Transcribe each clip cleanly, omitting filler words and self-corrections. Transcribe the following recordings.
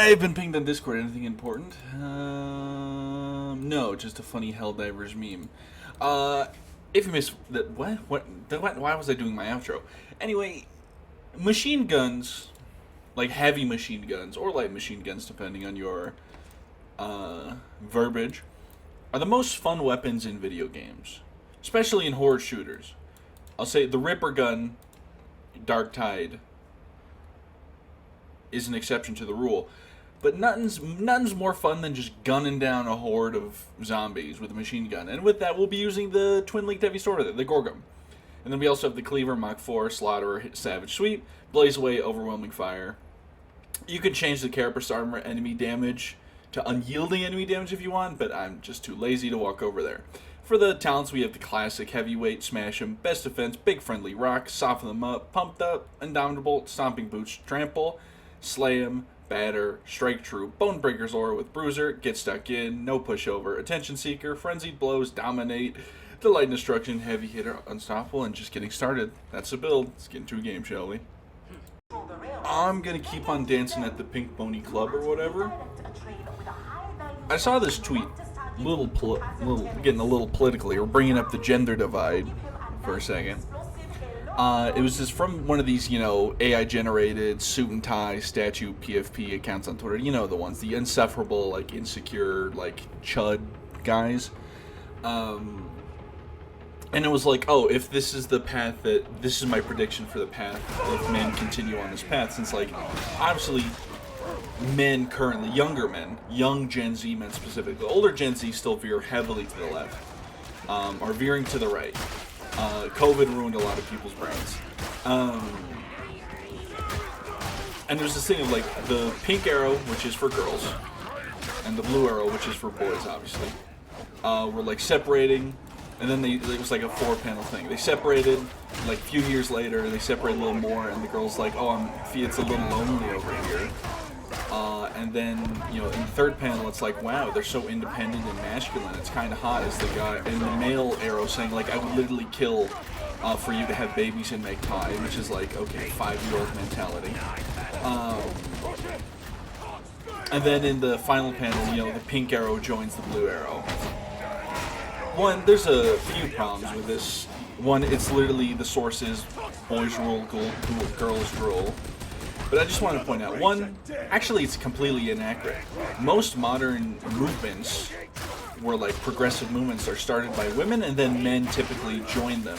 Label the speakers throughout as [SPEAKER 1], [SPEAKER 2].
[SPEAKER 1] I've been pinged on Discord. Anything important? No, just a funny Helldivers meme. If you missed that, why was I doing my outro? Anyway, machine guns, like heavy machine guns or light machine guns, depending on your verbiage, are the most fun weapons in video games, especially in horror shooters. I'll say the Ripper gun, Darktide, is an exception to the rule. But nothing's more fun than just gunning down a horde of zombies with a machine gun. And with that, we'll be using the twin-linked heavy sword, the Gorgum. And then we also have the Cleaver, Mach 4, Slaughterer, Savage Sweep, Blaze Away, Overwhelming Fire. You can change the Carapace Armor enemy damage to unyielding enemy damage if you want, but I'm just too lazy to walk over there. For the talents, we have the classic Heavyweight, Smash 'em, Best Defense, Big Friendly Rock, Soften them up, Pumped up, Indomitable, Stomping Boots, Trample, Slay 'em, Batter, Strike True, Bonebreaker's Aura with Bruiser, Get Stuck In, No Pushover, Attention Seeker, Frenzied Blows, Dominate, Delight Destruction, Heavy Hitter, Unstoppable, and just getting started. That's the build. Let's get into a game, shall we? I'm gonna keep on dancing at the Pink Pony Club or whatever. I saw this tweet, getting a little politically, or bringing up the gender divide for a second. It was just from one of these, AI-generated suit and tie statue PFP accounts on Twitter. You know the ones, the insufferable, insecure, chud guys. And it was like, oh, if this is the path this is my prediction for the path if men continue on this path, since, obviously, men currently, younger men, young Gen Z men specifically, older Gen Z still veer heavily to the left, or veering to the right. COVID ruined a lot of people's brains. And there's this thing of, the pink arrow, which is for girls, and the blue arrow, which is for boys, obviously, were, separating, and then it was, a four-panel thing. They separated, a few years later, they separated a little more, and the girl's like, oh, it's a little lonely over here. And then, in the third panel, it's like, wow, they're so independent and masculine. It's kind of hot as the guy, and the male arrow saying, I would literally kill for you to have babies and make pie, which is okay, 5-year-old mentality. And then in the final panel, the pink arrow joins the blue arrow. One, there's a few problems with this. One, it's literally the source is boys rule, girls rule. But I just want to point out, one, actually it's completely inaccurate. Most modern movements, where progressive movements, are started by women, and then men typically join them.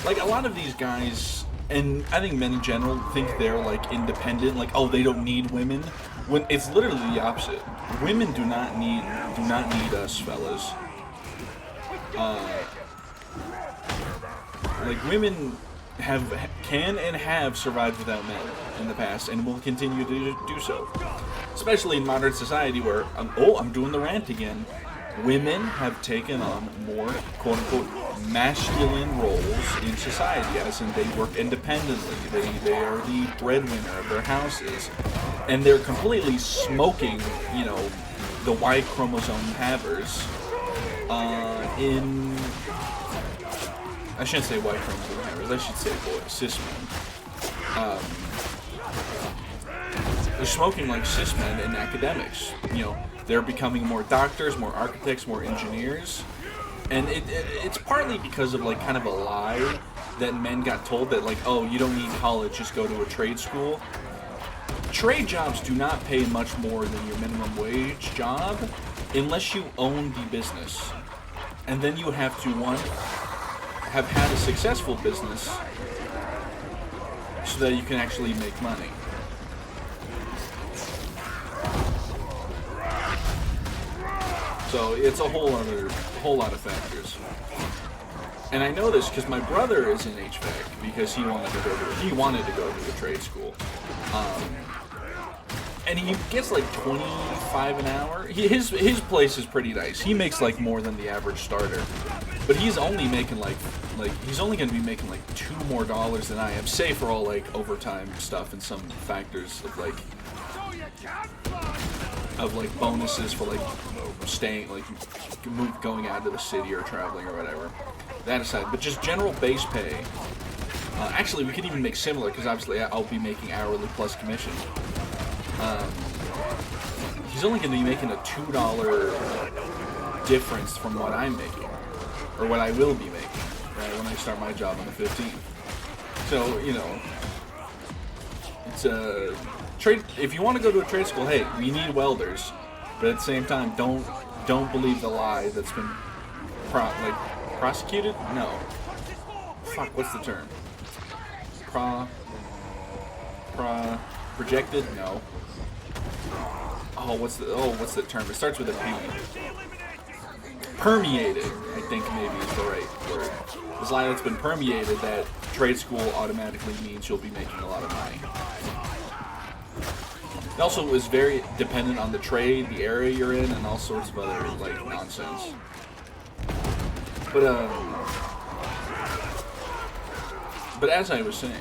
[SPEAKER 1] A lot of these guys, and I think men in general, think they're independent, oh, they don't need women, when it's literally the opposite. Women do not need us, fellas. Women can and have survived without men in the past, and will continue to do so. Especially in modern society, where I'm doing the rant again. Women have taken on more quote-unquote masculine roles in society, as in they work independently. They are the breadwinner of their houses, and they're completely smoking, the Y chromosome havers. I shouldn't say white chromosome havers, I should say cis men. They're smoking like cis men in academics. They're becoming more doctors, more architects, more engineers. And it's partly because of kind of a lie that men got told that oh, you don't need college, just go to a trade school. Trade jobs do not pay much more than your minimum wage job unless you own the business. And then you have to, one, have had a successful business so that you can actually make money. So it's a whole lot of factors. And I know this because my brother is in HVAC because he wanted to go to a trade school. And he gets 25 an hour. His place is pretty nice. He makes more than the average starter. But he's only making he's only going to be making $2 more than I am, save for all overtime stuff and some factors of bonuses for staying going out of the city or traveling or whatever. That aside, but just general base pay. Actually, we could even make similar because obviously I'll be making hourly plus commission. he's only going to be making a $2 difference from what I'm making, or what I will be making, right, when I start my job on the 15th. So, you know, it's a trade. If you want to go to a trade school, hey, we need welders, but at the same time, don't believe the lie that's been prosecuted. No, fuck, what's the term? Projected? No. Oh, what's the term? It starts with a P. Permeated, I think maybe is the right word. This line that's been permeated that trade school automatically means you'll be making a lot of money. It also is very dependent on the trade, the area you're in, and all sorts of other like nonsense. But as I was saying,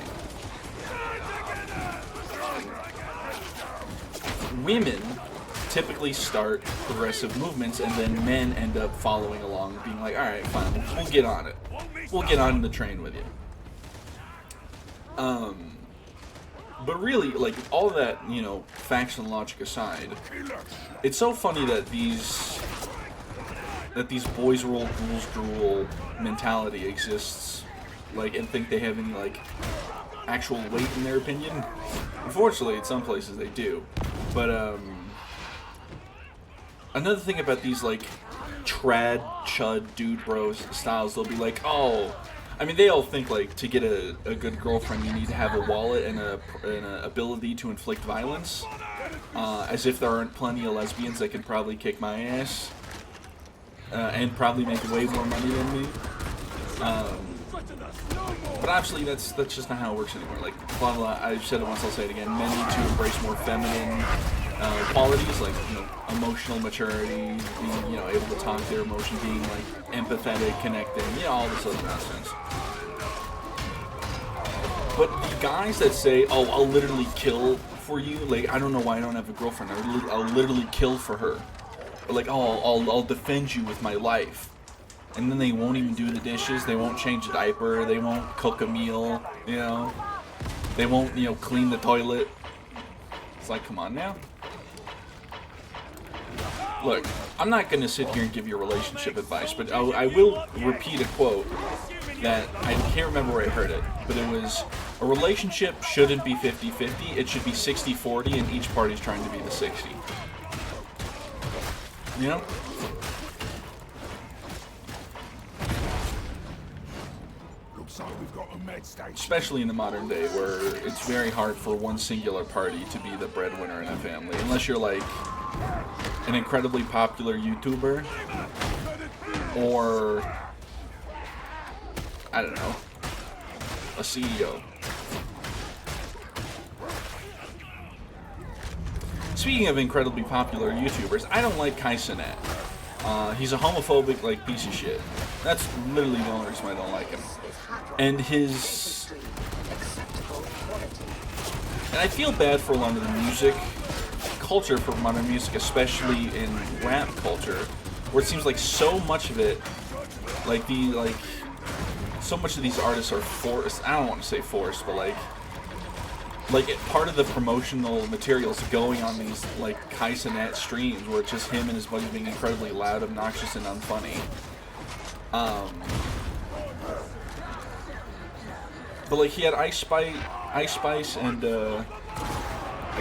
[SPEAKER 1] women typically start progressive movements, and then men end up following along, being like, all right, fine, we'll get on it. We'll get on the train with you. But really, like, all that, you know, facts and logic aside, it's so funny that these boys rule, ghouls drool mentality exists, like, and think they have any, like, actual weight in their opinion. Unfortunately, in some places they do. But, another thing about these, like, trad, chud, dude bros styles, they'll be like, oh, I mean, they all think, like, to get a good girlfriend, you need to have a wallet and an ability to inflict violence. As if there aren't plenty of lesbians that could probably kick my ass. And probably make way more money than me. But obviously, that's just not how it works anymore. Like, blah, blah, I've said it once, I'll say it again. Men need to embrace more feminine qualities, like, you know, emotional maturity, being, you know, able to talk their emotion, being, like, empathetic, connecting, you know, all this other nonsense. But the guys that say, oh, I'll literally kill for you, like, I don't know why I don't have a girlfriend, I'll literally kill for her. Or like, oh, I'll defend you with my life. And then they won't even do the dishes, they won't change a diaper, they won't cook a meal, you know, they won't, you know, clean the toilet. It's like, come on now. Look, I'm not going to sit here and give you relationship advice, but I will repeat a quote that I can't remember where I heard it, but it was, a relationship shouldn't be 50-50, it should be 60-40, and each party's trying to be the 60. You know? Especially in the modern day, where it's very hard for one singular party to be the breadwinner in a family, unless you're like an incredibly popular YouTuber, or I don't know, a CEO. Speaking of incredibly popular YouTubers, I don't like Kaisenet. He's a homophobic, like, piece of shit. That's literally the only reason I don't like him. And I feel bad for a lot of the music culture, for modern music, especially in rap culture, where it seems like so much of it, so much of these artists are forced. I don't want to say forced, but like part of the promotional materials going on these, like, Kaisenet streams, where it's just him and his buddies being incredibly loud, obnoxious, and unfunny. But like, he had Ice Spice, and I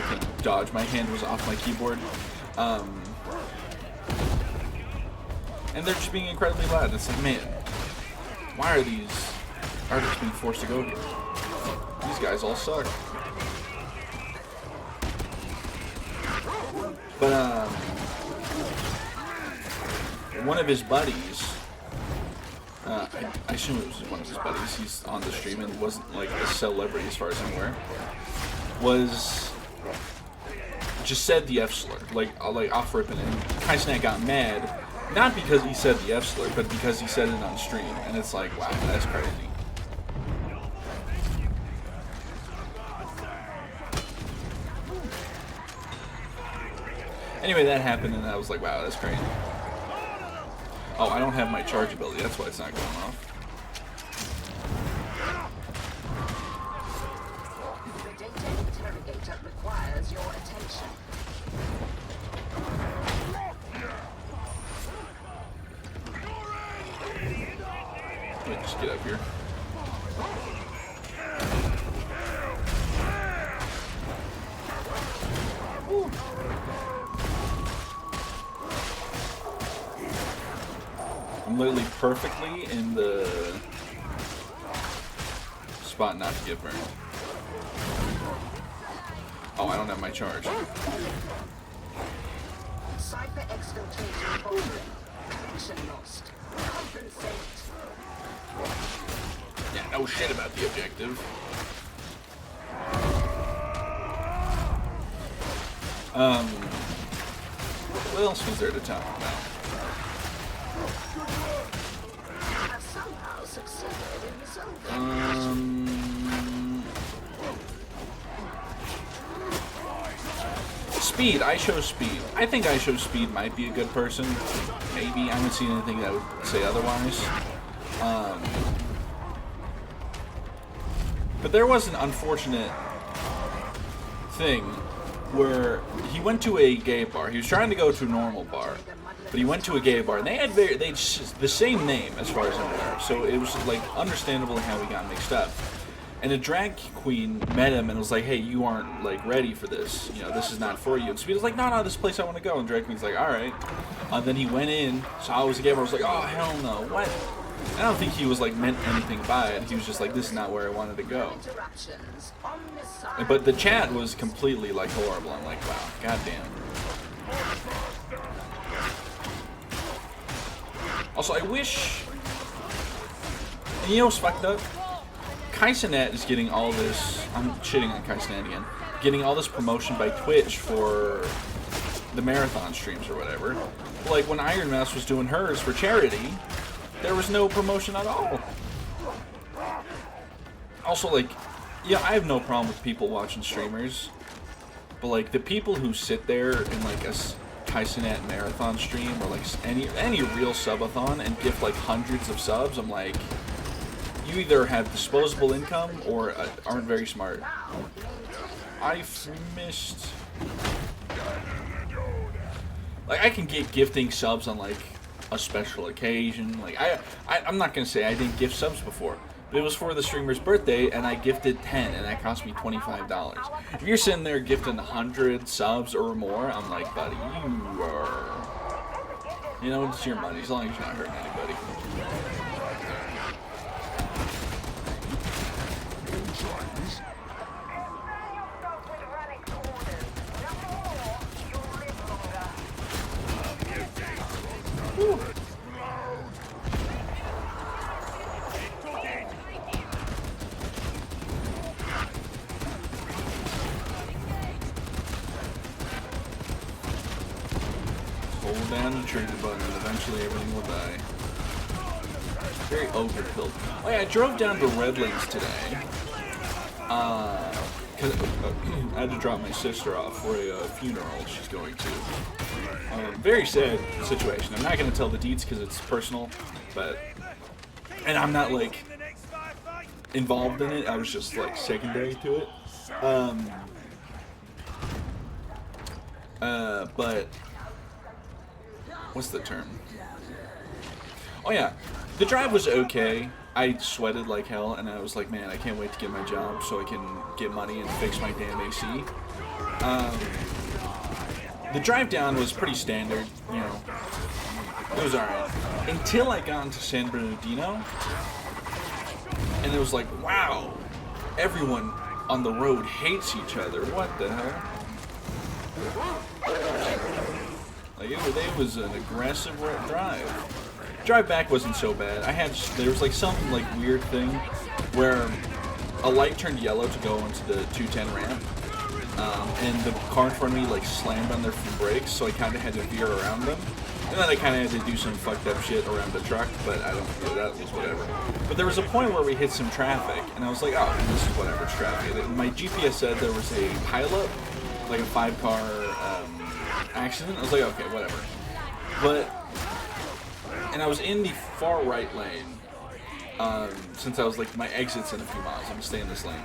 [SPEAKER 1] can't dodge. My hand was off my keyboard. And they're just being incredibly loud. It's like, man, why are these artists being forced to go here? These guys all suck. But one of his buddies, I assume it was one of his buddies, he's on the stream and wasn't like a celebrity as far as I'm aware, just said the F slur, like off ripping, and Kaisenet got mad, not because he said the F slur, but because he said it on stream, and it's like, wow, that's crazy. Anyway, that happened, and I was like, wow, that's crazy. Oh, I don't have my charge ability, that's why it's not going off. The data interrogator requires your attention. here. Ooh. I'm literally perfectly in the spot not to get burned. Oh, I don't have my charge.
[SPEAKER 2] Cypher exfiltration Ogryn. Connection lost. Compensate.
[SPEAKER 1] Yeah, no shit about the objective. What else was there to talk about?
[SPEAKER 2] Have somehow succeeded in resolving.
[SPEAKER 1] Speed. I show speed. I think I show speed might be a good person. Maybe. I haven't seen anything that would say otherwise. But there was an unfortunate thing where he went to a gay bar. He was trying to go to a normal bar, but he went to a gay bar, and they had the same name as far as I'm aware. So it was like understandable how he got mixed up. And a drag queen met him and was like, "Hey, you aren't like ready for this. You know, this is not for you." And Speed was like, "No, this place I want to go." And drag queen's like, "All right." Then he went in, saw it was a gay bar, was like, "Oh hell no, what?" I don't think he was like meant anything by it. He was just like, "This is not where I wanted to go." But the chat was completely like horrible. I'm like, wow, goddamn. Also, I wish. And you know what's fucked up? Kaisenet is getting all this. I'm shitting on Kaisenet again. Getting all this promotion by Twitch for the marathon streams or whatever. But like when Iron Mouse was doing hers for charity, there was no promotion at all. Also, like, yeah, I have no problem with people watching streamers, but like the people who sit there in like a Kaisenet marathon stream or like any real subathon and gift like hundreds of subs, I'm like, you either have disposable income or aren't very smart. I've missed. Like, I can get gifting subs on like a special occasion. Like I'm not gonna say I didn't gift subs before, but it was for the streamer's birthday, and I gifted 10, and that cost me $25. If you're sitting there gifting 100 subs or more, I'm like, buddy, you are. You know, it's your money as long as you're not hurting anybody. Whew. Hold down the trigger button and eventually everything will die. Very overkill. Oh yeah, I drove down to Redlands today. Cause I had to drop my sister off for a funeral she's going to. Very sad situation. I'm not going to tell the deets because it's personal, but... And I'm not, like, involved in it. I was just, like, secondary to it. But... What's the term? Oh, yeah. The drive was okay. I sweated like hell, and I was like, man, I can't wait to get my job so I can get money and fix my damn AC. The drive down was pretty standard, you know. It was alright. Until I got into San Bernardino, and it was like, wow, everyone on the road hates each other. What the hell? Like, it was an aggressive drive. Drive back wasn't so bad. There was like some like weird thing where a light turned yellow to go into the 210 ramp, and the car in front of me like slammed on their brakes, so I kind of had to veer around them, and then I kind of had to do some fucked up shit around the truck, but I don't know, that was whatever. But there was a point where we hit some traffic, and I was like, oh, this is whatever, it's traffic. My GPS said there was a pileup, like a 5-car accident. I was like, okay, whatever. And I was in the far right lane, since I was like, my exit's in a few miles, I'm gonna stay in this lane.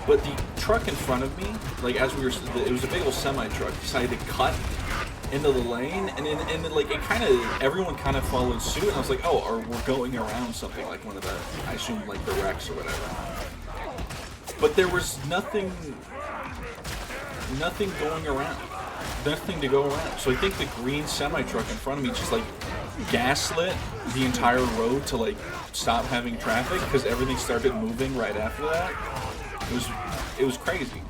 [SPEAKER 1] But the truck in front of me, like as it was a big old semi-truck, decided to cut into the lane, and then like it kind of everyone kind of followed suit, and I was like, oh, or we're going around something like one of the, I assume like the wrecks or whatever. But there was nothing going around, nothing to go around. So I think the green semi truck in front of me just like gaslit the entire road to like stop having traffic because everything started moving right after that. It was crazy.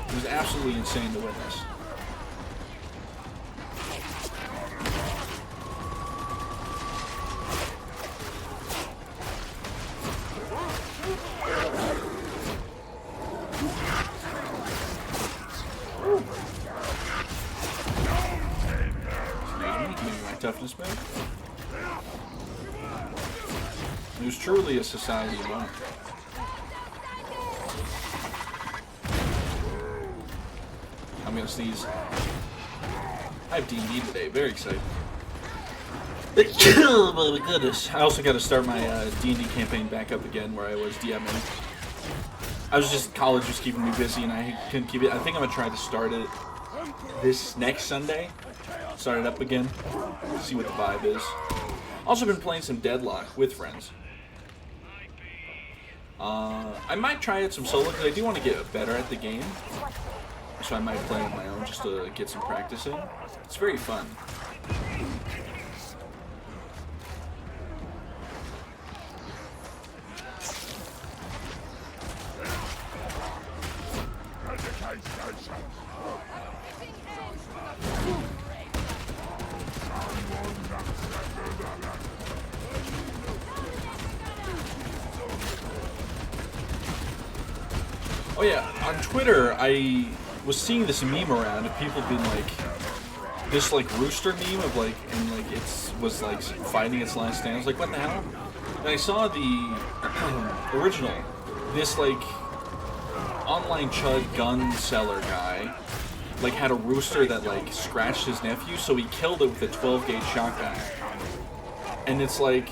[SPEAKER 1] It was absolutely insane to witness. Toughness move. It was truly a society moment. I'm gonna sneeze. I have D&D today. Very excited. Oh my goodness. I also got to start my D&D campaign back up again where I was DMing. College was keeping me busy and I couldn't keep it. I think I'm gonna try to start it this next Sunday. Start it up again. See what the vibe is. Also been playing some Deadlock with friends. I might try it some solo because I do want to get better at the game. So I might play on my own just to get some practice in. It's very fun. Oh yeah, on Twitter I was seeing this meme around of people being like, this like rooster meme of like, and like was like fighting its last stand. I was like, what the hell? And I saw the original, this like online chud gun seller guy like had a rooster that like scratched his nephew, so he killed it with a 12-gauge shotgun. And it's like,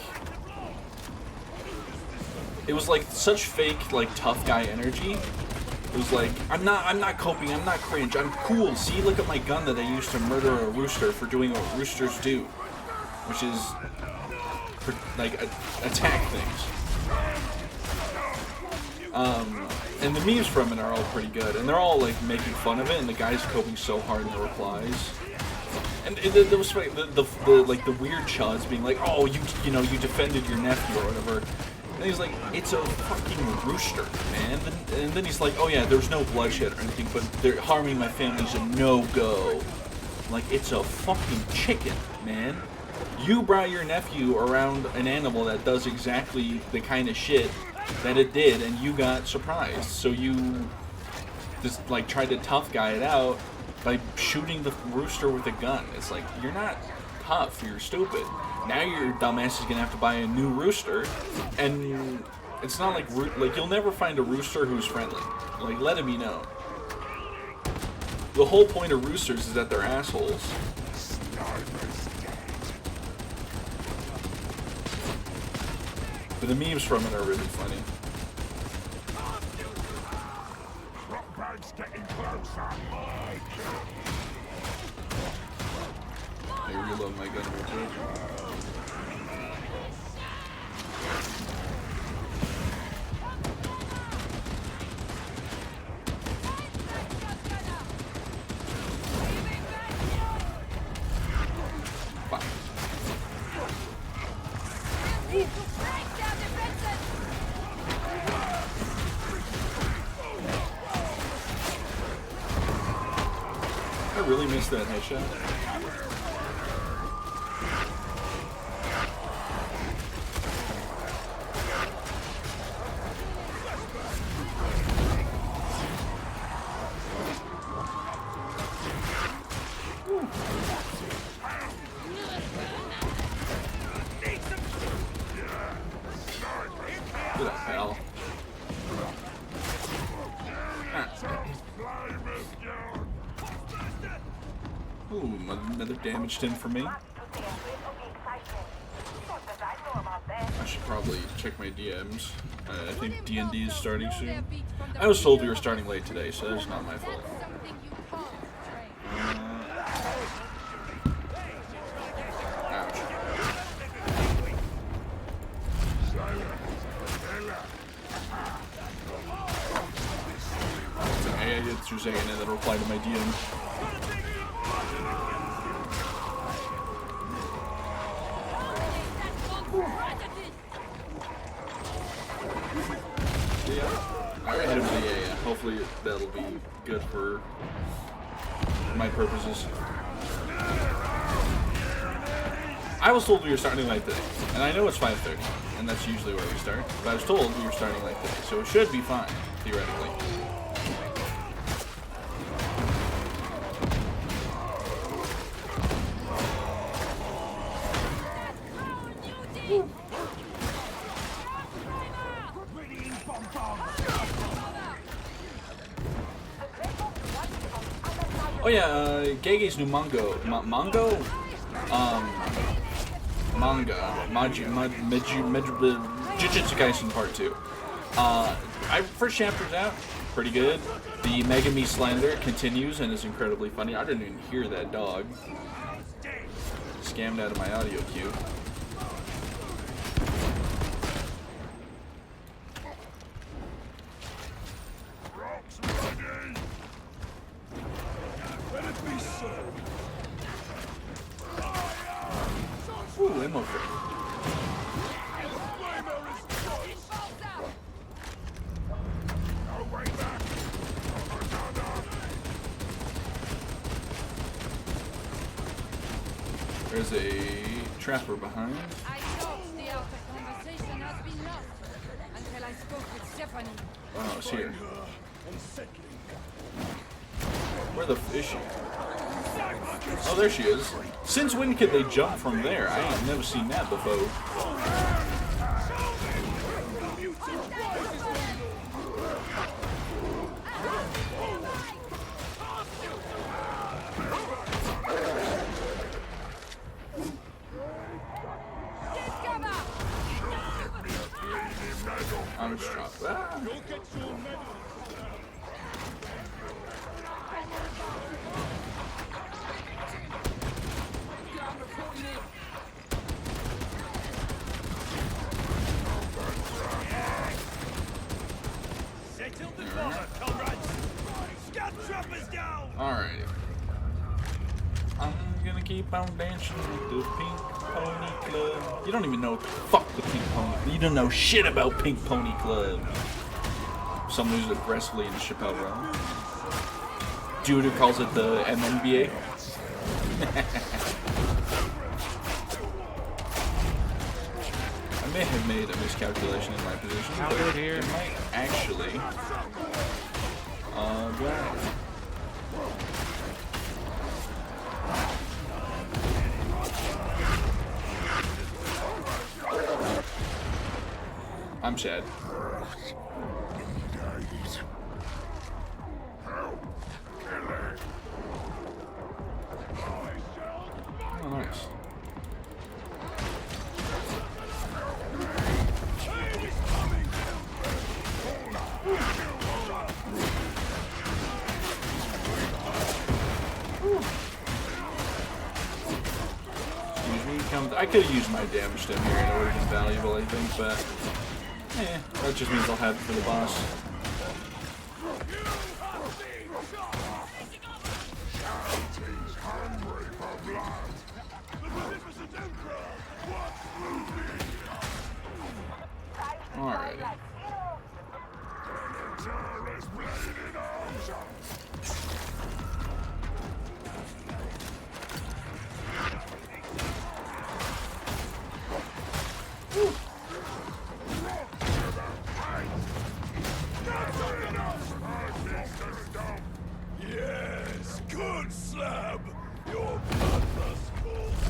[SPEAKER 1] it was like such fake like tough guy energy. It was like, I'm not coping, I'm not cringe, I'm cool. See, look at my gun that I used to murder a rooster for doing what roosters do, which is like attack things. And the memes from it are all pretty good, and they're all like making fun of it, and the guy's coping so hard in the replies. And there was like the weird chuds being like, oh, you know you defended your nephew or whatever. And he's like, it's a fucking rooster, man. And then he's like, oh yeah, there's no bloodshed or anything, but they're harming my family's a no-go. Like, it's a fucking chicken, man. You brought your nephew around an animal that does exactly the kind of shit that it did, and you got surprised. So you just, like, tried to tough guy it out by shooting the rooster with a gun. It's like, you're not tough, you're stupid. Now your dumbass is gonna have to buy a new rooster, and it's not like you'll never find a rooster who's friendly. Like, let it be known. The whole point of roosters is that they're assholes. But the memes from it are really funny. I reload my gun real quick. I really missed that headshot. What the hell? Ooh, another damaged in for me. I should probably check my DMs. I think D&D is starting soon. I was told we were starting late today, so that's not my fault. Ouch. Okay, I get through saying it, that'll reply to my DM. Alright, hit him with the yeah. Hopefully that'll be good for my purposes. I was told we were starting like today, and I know it's 5:30, and that's usually where we start, but I was told we were starting like today, so it should be fine, theoretically. Oh yeah, Gege's new manga, Jujutsu Kaisen Part 2. First chapter's out, pretty good. The Megami slander continues and is incredibly funny. I didn't even hear that dog. Scammed out of my audio cue. Ooh, ammo crate. There's a trapper behind.
[SPEAKER 3] I thought the art of conversation has been lost until I spoke with Stephanie.
[SPEAKER 1] Oh, it's here. Where the f is she? Oh, there she is. Since when could they jump from there? I ain't never seen that before. I'm just dropped. Ah. Alrighty. I'm gonna keep on dancing with the Pink Pony Club. You don't even know what the fuck the Pink Pony. You don't know shit about Pink Pony Club. Someone who's aggressively in the Chappelle realm. Dude who calls it the MNBA. I may have made a miscalculation in my position, but it might actually go. I'm sad. Oh, nice. I could have used my damage stem here and it would have been valuable, I think, but that just means I'll have it for the boss. Alrighty.
[SPEAKER 4] Yes, good slab. Your bloodlust calls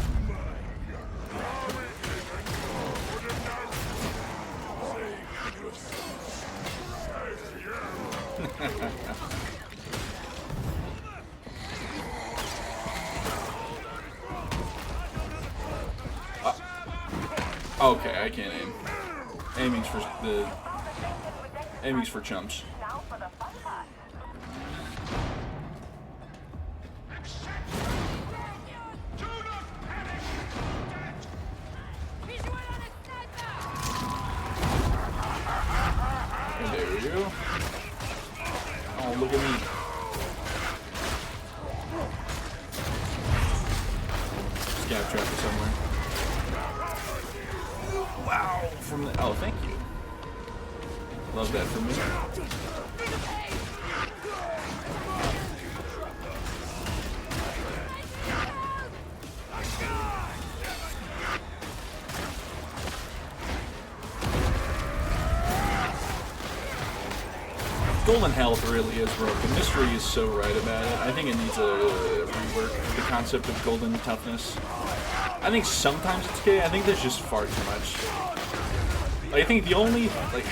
[SPEAKER 1] Okay, I can't aim. aiming's for chumps. There we go. Oh, look at me. Scav trapper somewhere. Wow! From the oh, thank you. Love that for me. Golden Health really is broken. Mystery is so right about it. I think it needs a rework. The concept of golden toughness. I think sometimes it's okay. I think there's just far too much. Like, I think the only, like,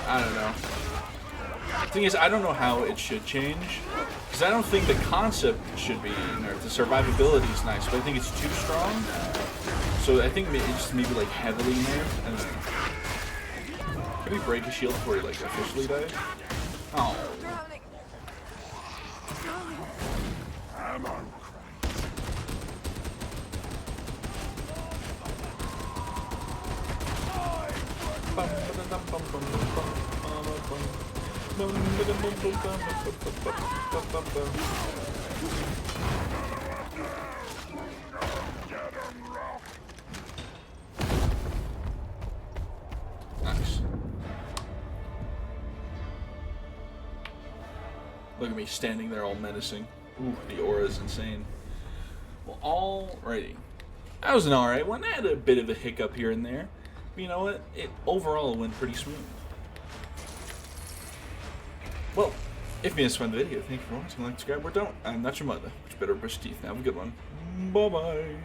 [SPEAKER 1] I don't know. The thing is, I don't know how it should change. Because I don't think the concept should be nerfed. The survivability is nice, but I think it's too strong. So I think it's just maybe, like, heavily nerfed. I don't know. Can we break a shield before he, like, officially dies? Oh. Nice. Look at me standing there all menacing. Ooh, the aura is insane. Well, alrighty. That was an alright one. I had a bit of a hiccup here and there. But you know what? It overall went pretty smooth. Well, if you found the video, thank you for watching. Like, subscribe, or don't. I'm not your mother. Much better brush teeth. Now have a good one. Bye-bye.